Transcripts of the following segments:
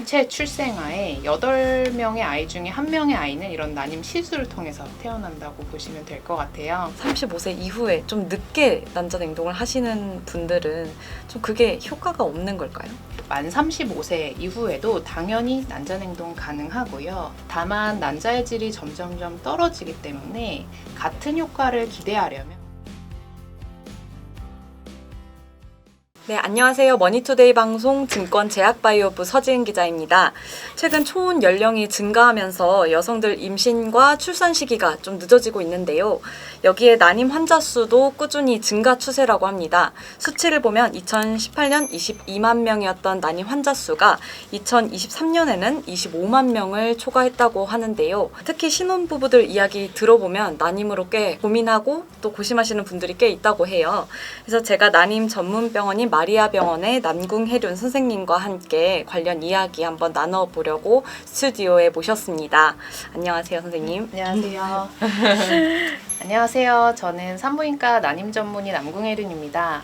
전체 출생아에 8명의 아이 중에 1명의 아이는 이런 난임 시술을 통해서 태어난다고 보시면 될 것 같아요. 35세 이후에 좀 늦게 난자냉동을 하시는 분들은 좀 그게 효과가 없는 걸까요? 만 35세 이후에도 당연히 난자냉동 가능하고요. 다만 난자의 질이 점점점 떨어지기 때문에 같은 효과를 기대하려면 네, 안녕하세요. 머니투데이 방송 증권제약바이오부 서지은 기자입니다. 최근 초혼 연령이 증가하면서 여성들 임신과 출산 시기가 좀 늦어지고 있는데요. 여기에 난임 환자 수도 꾸준히 증가 추세라고 합니다. 수치를 보면 2018년 22만 명이었던 난임 환자 수가 2023년에는 25만 명을 초과했다고 하는데요. 특히 신혼부부들 이야기 들어보면 난임으로 꽤 고민하고 또 고심하시는 분들이 꽤 있다고 해요. 그래서 제가 난임 전문 병원인 마리아 병원의 남궁혜륜 선생님과 함께 관련 이야기 한번 나눠보려고 스튜디오에 모셨습니다. 안녕하세요, 선생님. 안녕하세요. 안녕하세요. 저는 산부인과 난임 전문의 남궁혜륜입니다.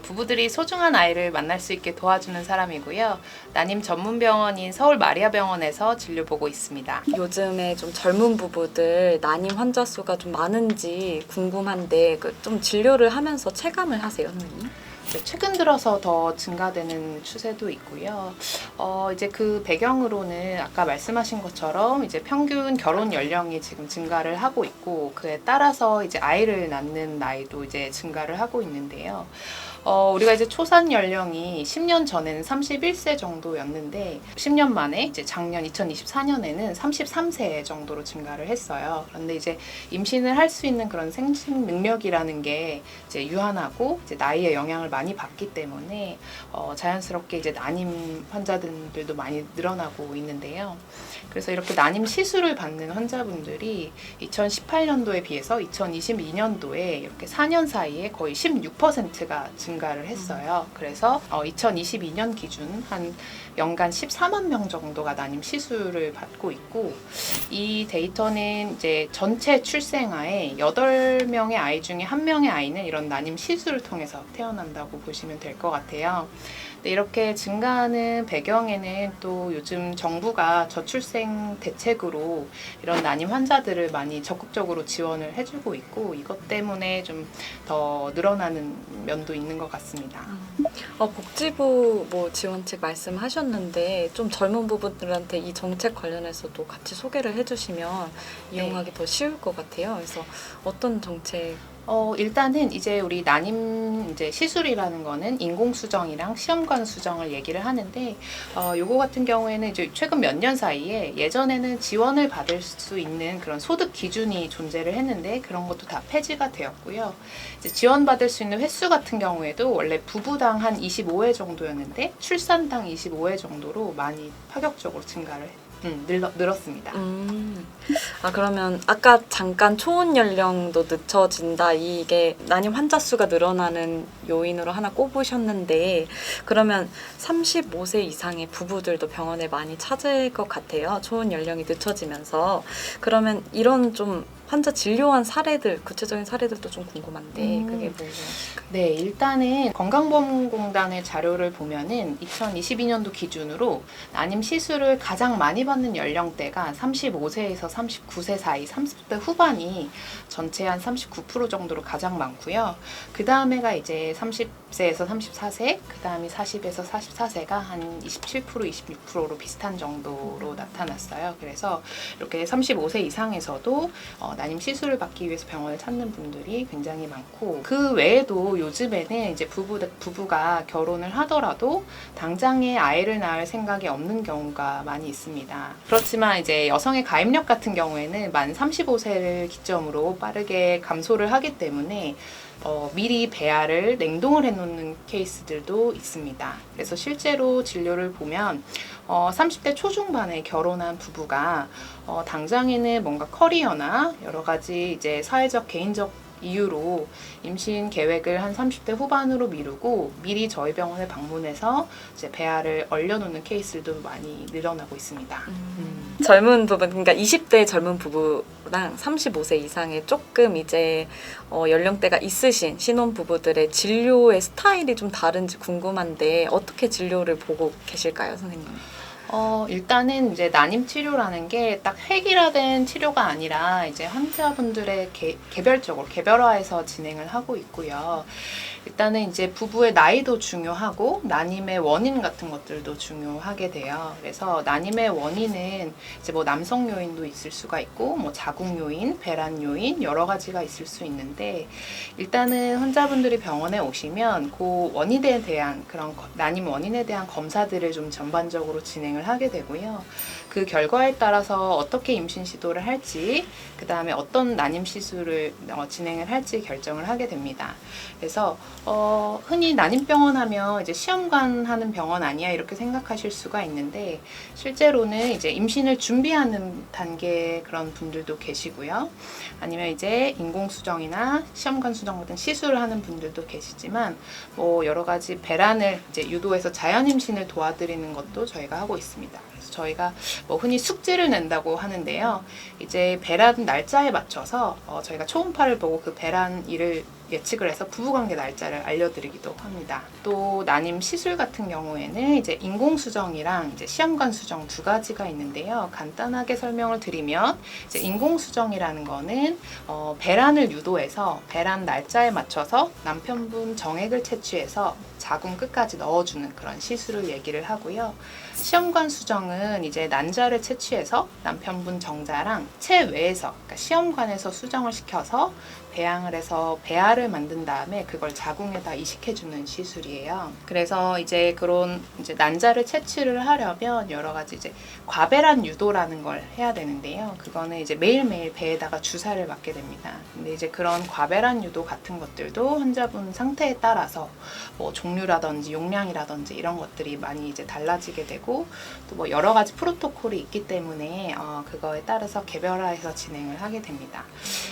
부부들이 소중한 아이를 만날 수 있게 도와주는 사람이고요. 난임 전문 병원인 서울 마리아 병원에서 진료 보고 있습니다. 요즘에 좀 젊은 부부들 난임 환자 수가 좀 많은지 궁금한데 좀 진료를 하면서 체감을 하세요, 선생님? 최근 들어서 더 증가되는 추세도 있고요. 이제 그 배경으로는 아까 말씀하신 것처럼 이제 평균 결혼 연령이 지금 증가를 하고 있고 그에 따라서 이제 아이를 낳는 나이도 이제 증가를 하고 있는데요. 우리가 이제 초산 연령이 10년 전에는 31세 정도였는데 10년 만에 이제 작년 2024년에는 33세 정도로 증가를 했어요. 그런데 이제 임신을 할 수 있는 그런 생식 능력이라는 게 이제 유한하고 이제 나이에 영향을 많이 받기 때문에 자연스럽게 이제 난임 환자들도 많이 늘어나고 있는데요. 그래서 이렇게 난임 시술을 받는 환자분들이 2018년도에 비해서 2022년도에 이렇게 4년 사이에 거의 16%가 증가를 했어요. 그래서 2022년 기준 한 연간 14만 명 정도가 난임 시술을 받고 있고 이 데이터는 이제 전체 출생아에 8명의 아이 중에 1명의 아이는 이런 난임 시술을 통해서 태어난다고 보시면 될 것 같아요. 근데 이렇게 증가하는 배경에는 또 요즘 정부가 저출생 대책으로 이런 난임 환자들을 많이 적극적으로 지원을 해주고 있고 이것 때문에 좀 더 늘어나는 면도 있는 것 같습니다. 복지부 지원책 말씀하셨는데 좀 젊은 부부들한테 이 정책 관련해서도 같이 소개를 해주시면 이용하기 더 쉬울 것 같아요. 그래서 어떤 정책? 일단은 이제 우리 난임 이제 시술이라는 거는 인공수정이랑 시험관 수정을 얘기를 하는데, 요거 같은 경우에는 이제 최근 몇 년 사이에 예전에는 지원을 받을 수 있는 그런 소득 기준이 존재를 했는데 그런 것도 다 폐지가 되었고요. 이제 지원받을 수 있는 횟수 같은 경우에도 원래 부부당 한 25회 정도였는데 출산당 25회 정도로 많이 파격적으로 증가를 늘었습니다. 그러면 아까 잠깐 초혼 연령도 늦춰진다 이게 난임 환자 수가 늘어나는 요인으로 하나 꼽으셨는데 그러면 35세 이상의 부부들도 병원에 많이 찾을 것 같아요. 초혼 연령이 늦춰지면서. 그러면 이런 좀 환자 진료한 사례들, 구체적인 사례들도 좀 궁금한데 그게 뭐예요? 네, 일단은 건강보험공단의 자료를 보면은 2022년도 기준으로 난임 시술을 가장 많이 받는 연령대가 35세에서 39세 사이, 30대 후반이 전체 한 39% 정도로 가장 많고요. 그 다음에가 이제 30세에서 34세, 그 다음이 40에서 44세가 한 27%, 26%로 비슷한 정도로 나타났어요. 그래서 이렇게 35세 이상에서도 난임 시술을 받기 위해서 병원을 찾는 분들이 굉장히 많고 그 외에도 요즘에는 이제 부부가 결혼을 하더라도 당장에 아이를 낳을 생각이 없는 경우가 많이 있습니다. 그렇지만 이제 여성의 가입력 같은 경우에는 만 35세를 기점으로 빠르게 감소를 하기 때문에 미리 배아를 냉동을 해놓는 케이스들도 있습니다. 그래서 실제로 진료를 보면 30대 초중반에 결혼한 부부가 당장에는 뭔가 커리어나 여러 가지 이제 사회적 개인적 이유로 임신 계획을 한 30대 후반으로 미루고 미리 저희 병원에 방문해서 이제 배아를 얼려놓는 케이스들도 많이 늘어나고 있습니다. 젊은 부부, 그러니까 20대 젊은 부부랑 35세 이상의 조금 이제 연령대가 있으신 신혼 부부들의 진료의 스타일이 좀 다른지 궁금한데 어떻게 진료를 보고 계실까요, 선생님? 일단은 이제 난임 치료라는 게 딱 획일화된 치료가 아니라 이제 환자분들의 개별적으로 개별화해서 진행을 하고 있고요. 일단은 이제 부부의 나이도 중요하고 난임의 원인 같은 것들도 중요하게 돼요. 그래서 난임의 원인은 이제 뭐 남성 요인도 있을 수가 있고 뭐 자궁 요인, 배란 요인 여러 가지가 있을 수 있는데 일단은 환자분들이 병원에 오시면 그 원인에 대한 그런 난임 원인에 대한 검사들을 좀 전반적으로 진행을 하게 되고요. 그 결과에 따라서 어떻게 임신 시도를 할지, 그 다음에 어떤 난임 시술을 진행을 할지 결정을 하게 됩니다. 그래서 흔히 난임병원 하면 이제 시험관 하는 병원 아니야 이렇게 생각하실 수가 있는데 실제로는 이제 임신을 준비하는 단계 그런 분들도 계시고요. 아니면 이제 인공수정이나 시험관 수정 같은 시술을 하는 분들도 계시지만 뭐 여러 가지 배란을 이제 유도해서 자연 임신을 도와드리는 것도 저희가 하고 있습니다. 그래서 저희가 뭐 흔히 숙지를 낸다고 하는데요. 이제 배란 날짜에 맞춰서 저희가 초음파를 보고 그 배란일을 예측을 해서 부부관계 날짜를 알려드리기도 합니다. 또 난임 시술 같은 경우에는 이제 인공수정이랑 이제 시험관 수정 두 가지가 있는데요. 간단하게 설명을 드리면 이제 인공수정이라는 거는 배란을 유도해서 배란 날짜에 맞춰서 남편분 정액을 채취해서 자궁 끝까지 넣어주는 그런 시술을 얘기를 하고요. 시험관 수정은 이제 난자를 채취해서 남편분 정자랑 체외에서 그러니까 시험관에서 수정을 시켜서 배양을 해서 배아를 만든 다음에 그걸 자궁에다 이식해주는 시술이에요. 그래서 이제 그런 이제 난자를 채취를 하려면 여러 가지 이제 과배란 유도라는 걸 해야 되는데요. 그거는 이제 매일매일 배에다가 주사를 맞게 됩니다. 근데 이제 그런 과배란 유도 같은 것들도 환자분 상태에 따라서 뭐 종류라든지 용량이라든지 이런 것들이 많이 이제 달라지게 되고 또 뭐 여러 가지 프로토콜이 있기 때문에 그거에 따라서 개별화해서 진행을 하게 됩니다.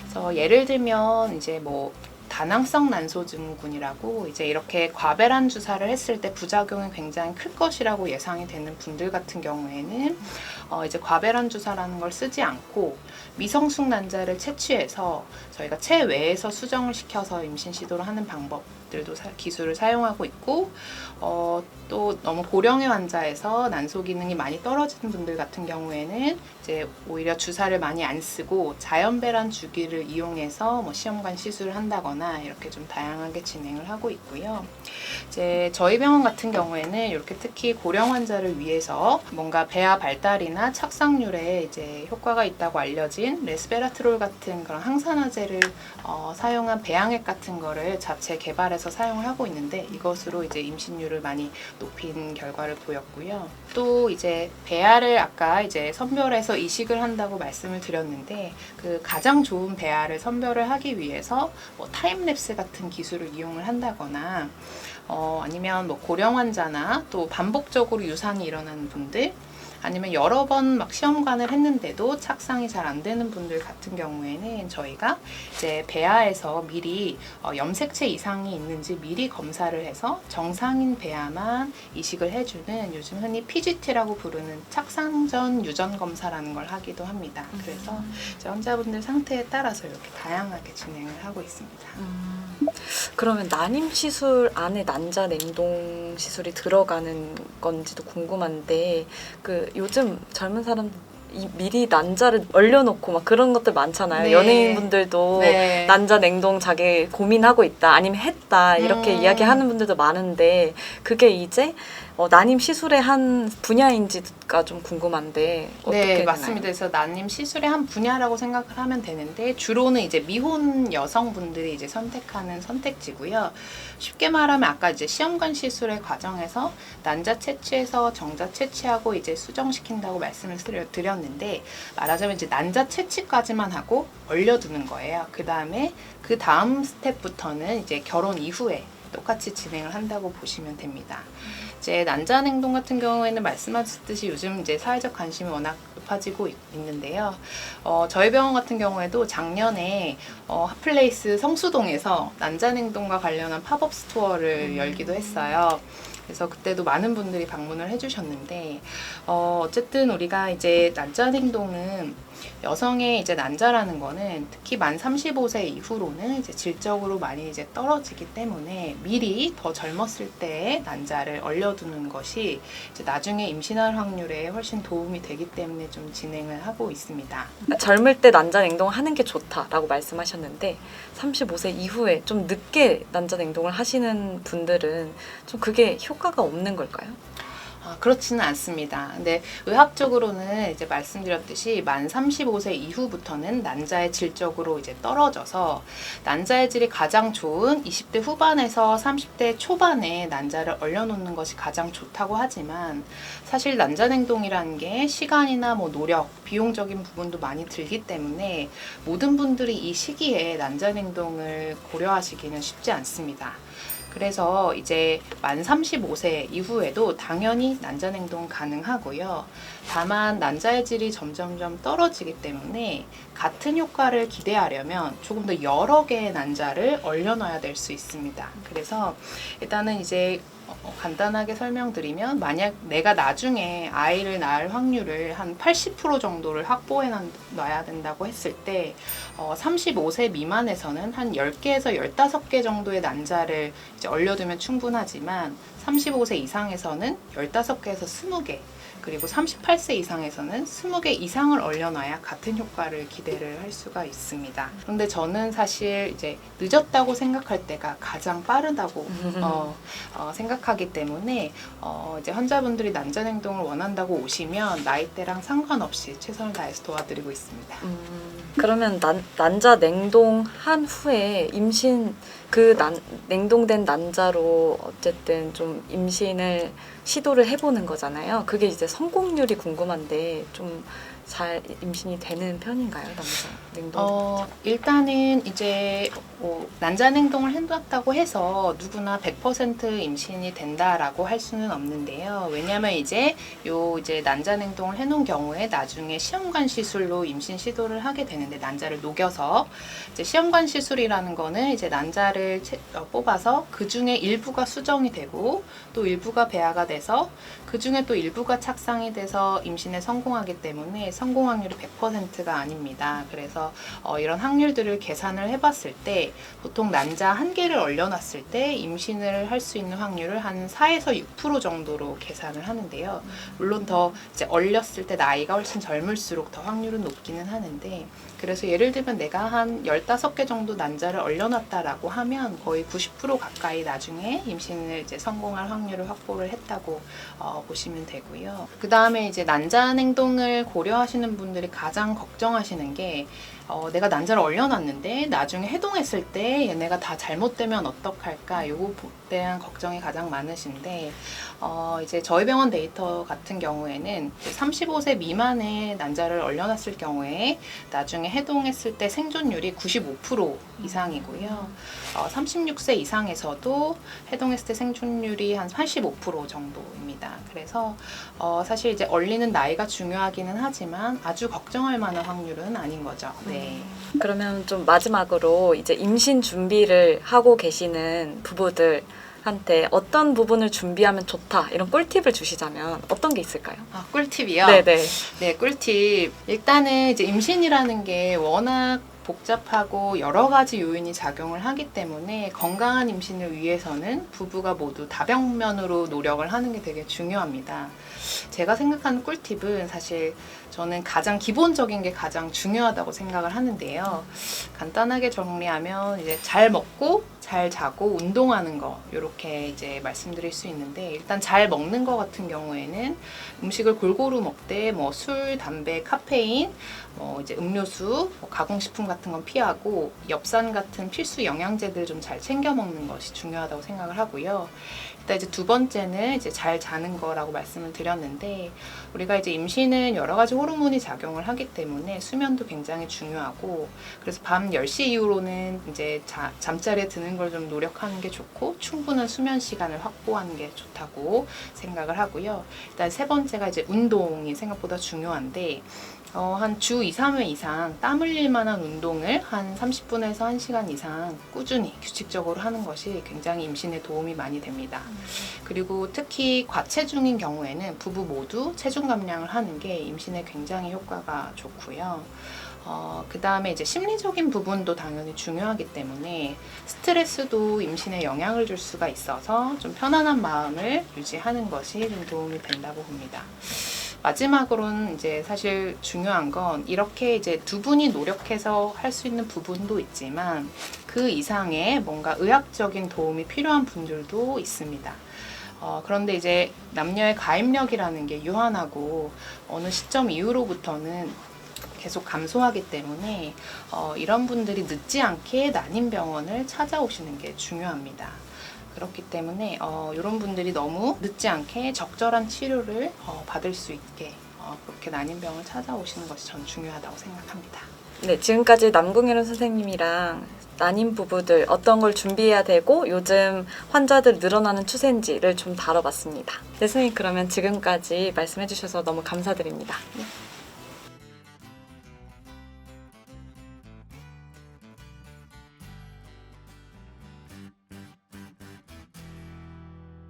그래서 예를 들면 이제 뭐 다낭성 난소 증후군이라고 이제 이렇게 과배란 주사를 했을 때 부작용이 굉장히 클 것이라고 예상이 되는 분들 같은 경우에는 이제 과배란 주사라는 걸 쓰지 않고 미성숙 난자를 채취해서 저희가 체외에서 수정을 시켜서 임신 시도를 하는 방법들도 기술을 사용하고 있고 또 너무 고령의 환자에서 난소 기능이 많이 떨어지는 분들 같은 경우에는 이제 오히려 주사를 많이 안 쓰고 자연 배란 주기를 이용해서 뭐 시험관 시술을 한다거나 이렇게 좀 다양하게 진행을 하고 있고요. 이제 저희 병원 같은 경우에는 이렇게 특히 고령 환자를 위해서 뭔가 배아 발달이나 착상률에 이제 효과가 있다고 알려진 레스베라트롤 같은 그런 항산화제를 사용한 배양액 같은 거를 자체 개발해서 사용을 하고 있는데 이것으로 이제 임신율을 많이 높인 결과를 보였고요. 또 이제 배아를 아까 이제 선별해서 이식을 한다고 말씀을 드렸는데 그 가장 좋은 배아를 선별을 하기 위해서 뭐 타임랩스 같은 기술을 이용을 한다거나 아니면 뭐 고령 환자나 또 반복적으로 유산이 일어나는 분들 아니면 여러 번 막 시험관을 했는데도 착상이 잘 안 되는 분들 같은 경우에는 저희가 이제 배아에서 미리 염색체 이상이 있는지 미리 검사를 해서 정상인 배아만 이식을 해주는 요즘 흔히 PGT라고 부르는 착상 전 유전 검사라는 걸 하기도 합니다. 그래서 이제 환자분들 상태에 따라서 이렇게 다양하게 진행을 하고 있습니다. 그러면 난임 시술 안에 난자 냉동 시술이 들어가는 건지도 궁금한데 그 요즘 젊은 사람 미리 난자를 얼려놓고 막 그런 것들 많잖아요. 네. 연예인분들도 네. 난자 냉동 자기 고민하고 있다 아니면 했다 이렇게 이야기하는 분들도 많은데 그게 이제 난임 시술의 한 분야인지가 좀 궁금한데 어떻게 네, 되나요? 맞습니다. 그래서 난임 시술의 한 분야라고 생각을 하면 되는데 주로는 이제 미혼 여성분들이 이제 선택하는 선택지고요. 쉽게 말하면 아까 이제 시험관 시술의 과정에서 난자 채취해서 정자 채취하고 이제 수정시킨다고 말씀을 드렸는데 말하자면 이제 난자 채취까지만 하고 얼려두는 거예요. 그 다음 스텝부터는 이제 결혼 이후에 똑같이 진행을 한다고 보시면 됩니다. 이제 난자 냉동 같은 경우에는 말씀하셨듯이 요즘 이제 사회적 관심이 워낙 높아지고 있는데요. 저희 병원 같은 경우에도 작년에 핫플레이스 성수동에서 난자 냉동과 관련한 팝업 스토어를 열기도 했어요. 그래서 그때도 많은 분들이 방문을 해주셨는데 어쨌든 우리가 이제 난자 냉동은 여성의 이제 난자라는 거는 특히 만 35세 이후로는 이제 질적으로 많이 이제 떨어지기 때문에 미리 더 젊었을 때 난자를 얼려두는 것이 이제 나중에 임신할 확률에 훨씬 도움이 되기 때문에 좀 진행을 하고 있습니다. 젊을 때 난자 냉동을 하는 게 좋다라고 말씀하셨는데 35세 이후에 좀 늦게 난자 냉동을 하시는 분들은 좀 그게 효과가 없는 걸까요? 그렇지는 않습니다. 근데 의학적으로는 이제 말씀드렸듯이 만 35세 이후부터는 난자의 질적으로 이제 떨어져서 난자의 질이 가장 좋은 20대 후반에서 30대 초반에 난자를 얼려놓는 것이 가장 좋다고 하지만 사실 난자 냉동이라는 게 시간이나 뭐 노력, 비용적인 부분도 많이 들기 때문에 모든 분들이 이 시기에 난자 냉동을 고려하시기는 쉽지 않습니다. 그래서 이제 만 35세 이후에도 당연히 난자 냉동 가능하고요. 다만 난자의 질이 점점점 떨어지기 때문에 같은 효과를 기대하려면 조금 더 여러 개의 난자를 얼려놔야 될 수 있습니다. 그래서 일단은 이제 간단하게 설명드리면 만약 내가 나중에 아이를 낳을 확률을 한 80% 정도를 확보해 놔야 된다고 했을 때 35세 미만에서는 한 10개에서 15개 정도의 난자를 이제 얼려두면 충분하지만 35세 이상에서는 15개에서 20개 그리고 38세 이상에서는 20개 이상을 얼려놔야 같은 효과를 기대를 할 수가 있습니다. 그런데 저는 사실 이제 늦었다고 생각할 때가 가장 빠르다고 생각하기 때문에 이제 환자분들이 난자 냉동을 원한다고 오시면 나이대랑 상관없이 최선을 다해서 도와드리고 있습니다. 그러면 난자 냉동한 후에 임신 냉동된 난자로 어쨌든 좀 임신을 시도를 해보는 거잖아요. 그게 이제 성공률이 궁금한데 좀 잘 임신이 되는 편인가요, 난자 냉동? 일단은 이제 난자 냉동을 해놨다고 해서 누구나 100% 임신이 된다라고 할 수는 없는데요. 왜냐하면 이제 난자 냉동을 해놓은 경우에 나중에 시험관 시술로 임신 시도를 하게 되는데 난자를 녹여서 이제 시험관 시술이라는 거는 이제 난자를 뽑아서 그 중에 일부가 수정이 되고 또 일부가 배아가 돼서 그 중에 또 일부가 착상이 돼서 임신에 성공하기 때문에 성공 확률이 100%가 아닙니다. 그래서 이런 확률들을 계산을 해봤을 때 보통 난자 한 개를 얼려놨을 때 임신을 할 수 있는 확률을 한 4에서 6% 정도로 계산을 하는데요. 물론 더 이제 얼렸을 때 나이가 훨씬 젊을수록 더 확률은 높기는 하는데 그래서 예를 들면 내가 한 15개 정도 난자를 얼려놨다라고 하면 거의 90% 가까이 나중에 임신을 이제 성공할 확률을 확보를 했다고 보시면 되고요. 그 다음에 이제 난자 냉동을 고려하시는 분들이 가장 걱정하시는 게 내가 난자를 얼려놨는데 나중에 해동했을 때 얘네가 다 잘못되면 어떡할까 요거에 대한 걱정이 가장 많으신데 이제 저희 병원 데이터 같은 경우에는 35세 미만의 난자를 얼려놨을 경우에 나중에 해동했을 때 생존율이 95% 이상이고요. 36세 이상에서도 해동했을 때 생존율이 한 85% 정도입니다. 그래서 사실 이제 얼리는 나이가 중요하기는 하지만 아주 걱정할 만한 확률은 아닌 거죠. 네. 그러면 좀 마지막으로 이제 임신 준비를 하고 계시는 부부들한테 어떤 부분을 준비하면 좋다 이런 꿀팁을 주시자면 어떤 게 있을까요? 꿀팁이요? 네네. 네, 꿀팁. 일단은 이제 임신이라는 게 워낙 복잡하고 여러 가지 요인이 작용을 하기 때문에 건강한 임신을 위해서는 부부가 모두 다방면으로 노력을 하는 게 되게 중요합니다. 제가 생각하는 꿀팁은 사실 저는 가장 기본적인 게 가장 중요하다고 생각을 하는데요. 간단하게 정리하면 이제 잘 먹고 잘 자고 운동하는 거 이렇게 이제 말씀드릴 수 있는데 일단 잘 먹는 거 같은 경우에는 음식을 골고루 먹되 뭐 술, 담배, 카페인, 이제 음료수, 가공식품 같은 건 피하고 엽산 같은 필수 영양제들 좀 잘 챙겨 먹는 것이 중요하다고 생각을 하고요. 일단 이제 두 번째는 이제 잘 자는 거라고 말씀을 드렸는데 우리가 이제 임신은 여러 가지 호르몬이 작용을 하기 때문에 수면도 굉장히 중요하고 그래서 밤 10시 이후로는 이제 잠자리에 드는 걸 좀 노력하는 게 좋고 충분한 수면 시간을 확보하는 게 좋다고 생각을 하고요. 일단 세 번째가 이제 운동이 생각보다 중요한데 한 주 2, 3회 이상 땀 흘릴 만한 운동을 한 30분에서 1시간 이상 꾸준히 규칙적으로 하는 것이 굉장히 임신에 도움이 많이 됩니다. 그리고 특히 과체중인 경우에는 부부 모두 체중 감량을 하는 게 임신에 굉장히 효과가 좋고요. 그 다음에 이제 심리적인 부분도 당연히 중요하기 때문에 스트레스도 임신에 영향을 줄 수가 있어서 좀 편안한 마음을 유지하는 것이 좀 도움이 된다고 봅니다. 마지막으로는 이제 사실 중요한 건 이렇게 이제 두 분이 노력해서 할 수 있는 부분도 있지만 그 이상의 뭔가 의학적인 도움이 필요한 분들도 있습니다. 그런데 이제 남녀의 가입력이라는 게 유한하고 어느 시점 이후로부터는 계속 감소하기 때문에 이런 분들이 늦지 않게 난임병원을 찾아오시는 게 중요합니다. 그렇기 때문에 이런 분들이 너무 늦지 않게 적절한 치료를 받을 수 있게 그렇게 난임병을 찾아오시는 것이 전 중요하다고 생각합니다. 네, 지금까지 남궁혜론 선생님이랑 난임 부부들 어떤 걸 준비해야 되고 요즘 환자들 늘어나는 추세인지를 좀 다뤄봤습니다. 네, 선생님 그러면 지금까지 말씀해 주셔서 너무 감사드립니다. 네.